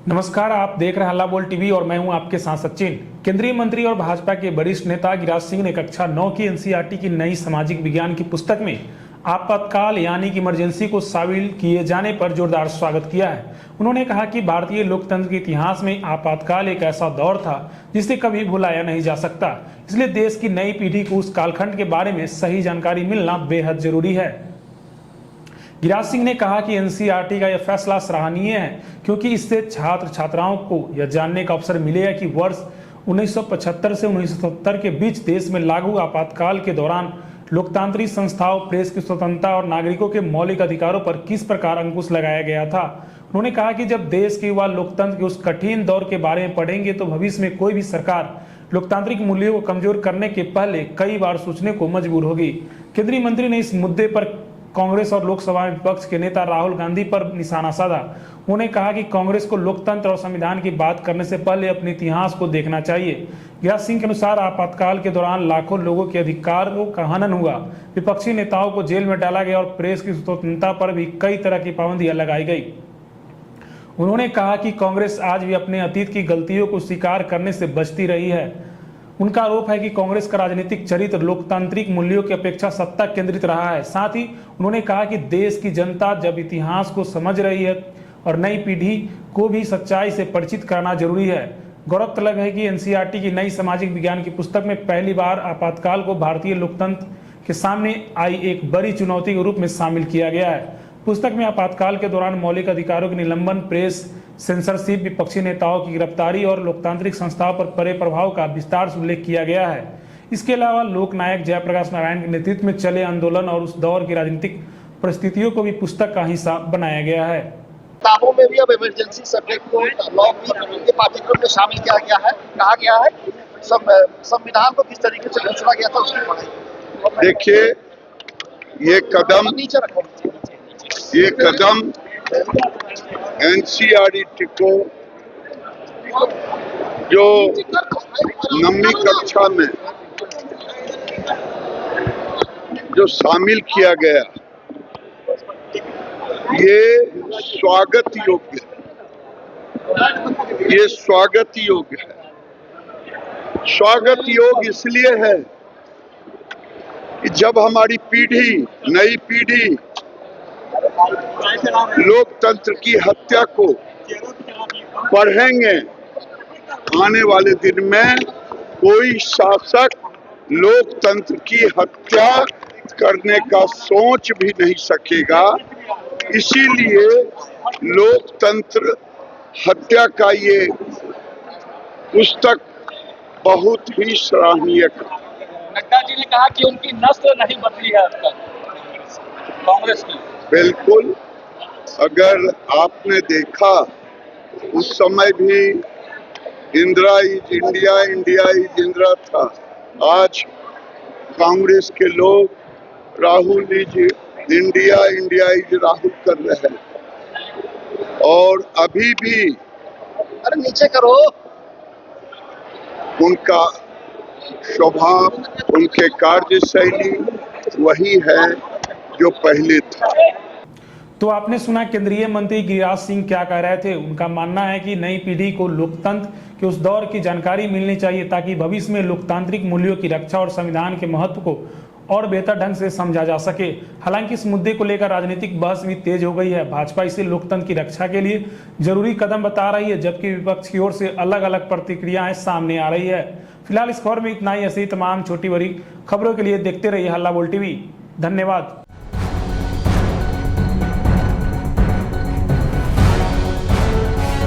नमस्कार, आप देख रहे हैं हल्ला बोल टीवी और मैं हूं आपके साथ सचिन। केंद्रीय मंत्री और भाजपा के वरिष्ठ नेता गिरिराज सिंह ने कक्षा 9 की एनसीईआरटी की नई सामाजिक विज्ञान की पुस्तक में आपातकाल यानी कि इमरजेंसी को शामिल किए जाने पर जोरदार स्वागत किया है। उन्होंने कहा कि भारतीय लोकतंत्र के इतिहास में आपातकाल एक ऐसा दौर था जिसे कभी भुलाया नहीं जा सकता, इसलिए देश की नई पीढ़ी को उस कालखंड के बारे में सही जानकारी मिलना बेहद जरूरी है। गिरिराज सिंह ने कहा कि एनसीईआरटी का यह फैसला सराहनीय है क्योंकि इससे छात्र छात्राओं को यह जानने का अवसर मिलेगा कि वर्ष 1975 से 1970 के बीच देश में लागू आपातकाल के दौरान लोकतांत्रिक संस्थाओं, प्रेस की स्वतंत्रता और नागरिकों के मौलिक अधिकारों पर किस प्रकार अंकुश लगाया गया था। उन्होंने कहा कि जब देश के युवा लोकतंत्र के उस कठिन दौर के बारे में पढ़ेंगे तो भविष्य में कोई भी सरकार लोकतांत्रिक मूल्यों को कमजोर करने के पहले कई बार सोचने को मजबूर होगी। केंद्रीय मंत्री ने इस मुद्दे पर कांग्रेस और लोकसभा में विपक्ष के नेता राहुल गांधी पर निशाना साधा। उन्होंने कहा कि कांग्रेस को लोकतंत्र और संविधान की बात करने से पहले अपने इतिहास को देखना चाहिए। गिरिराज सिंह के अनुसार आपातकाल के दौरान लाखों लोगों के अधिकारों का हनन हुआ, विपक्षी नेताओं को जेल में डाला गया और प्रेस की स्वतंत्रता पर भी कई तरह की पाबंदियां लगाई गई। उन्होंने कहा कि कांग्रेस आज भी अपने अतीत की गलतियों को स्वीकार करने से बचती रही है। उनका आरोप है कि कांग्रेस का राजनीतिक चरित्र लोकतांत्रिक मूल्यों की अपेक्षा सत्ता केंद्रित रहा है। साथ ही उन्होंने कहा कि देश की जनता जब इतिहास को समझ रही है और नई पीढ़ी को भी सच्चाई से परिचित कराना जरूरी है। गौरतलब है कि एनसीईआरटी की नई सामाजिक विज्ञान की पुस्तक में पहली बार आपातकाल को भारतीय लोकतंत्र के सामने आई एक बड़ी चुनौती के रूप में शामिल किया गया है। पुस्तक में आपातकाल के दौरान मौलिक अधिकारों के निलंबन, प्रेस सेंसरशिप, विपक्षी नेताओं की गिरफ्तारी और लोकतांत्रिक संस्थाओं पर पड़े प्रभाव का विस्तार से उल्लेख किया गया है। इसके अलावा लोकनायक जयप्रकाश नारायण के नेतृत्व में चले आंदोलन और उस दौर की राजनीतिक परिस्थितियों को भी पुस्तक का हिस्सा बनाया गया है। किताबों में भी अब इमरजेंसी सब्जेक्ट को लॉ के पाठ्यक्रम में शामिल किया गया है। कहा गया है संविधान को किस तरीके से घोषणा किया था उसकी पढ़ाई। देखिए, ये कदम एनसीईआरटी को जो 9वीं कक्षा में जो शामिल किया गया, ये स्वागत योग्य है। ये स्वागत योग्य है। स्वागत योग्य इसलिए है कि जब हमारी पीढ़ी, नई पीढ़ी लोकतंत्र की हत्या को पढ़ेंगे, आने वाले दिन में कोई शासक लोकतंत्र की हत्या करने का सोच भी नहीं सकेगा। इसीलिए लोकतंत्र हत्या का ये पुस्तक बहुत ही सराहनीय है। नड्डा जी ने कहा कि उनकी नस्ल नहीं बदली है अब तक कांग्रेस की। बिल्कुल, अगर आपने देखा उस समय भी Indira is India, India is Indira था। आज कांग्रेस के लोग Rahul is India, India is Rahul कर रहे हैं। और अभी भी अरे नीचे करो। उनका स्वभाव, उनके कार्यशैली वही है जो पहले था। तो आपने सुना केंद्रीय मंत्री गिरिराज सिंह क्या कह रहे थे। उनका मानना है कि नई पीढ़ी को लोकतंत्र के उस दौर की जानकारी मिलनी चाहिए ताकि भविष्य में लोकतांत्रिक मूल्यों की रक्षा और संविधान के महत्व को और बेहतर ढंग से समझा जा सके। हालांकि इस मुद्दे को लेकर राजनीतिक बहस भी तेज हो गई है। भाजपा इसे लोकतंत्र की रक्षा के लिए जरूरी कदम बता रही है, जबकि विपक्ष की ओर से अलग अलग प्रतिक्रियाएं सामने आ रही है। फिलहाल इस खबर में इतना ही। ऐसी तमाम छोटी बड़ी खबरों के लिए देखते रहिए हल्ला बोल टीवी। धन्यवाद।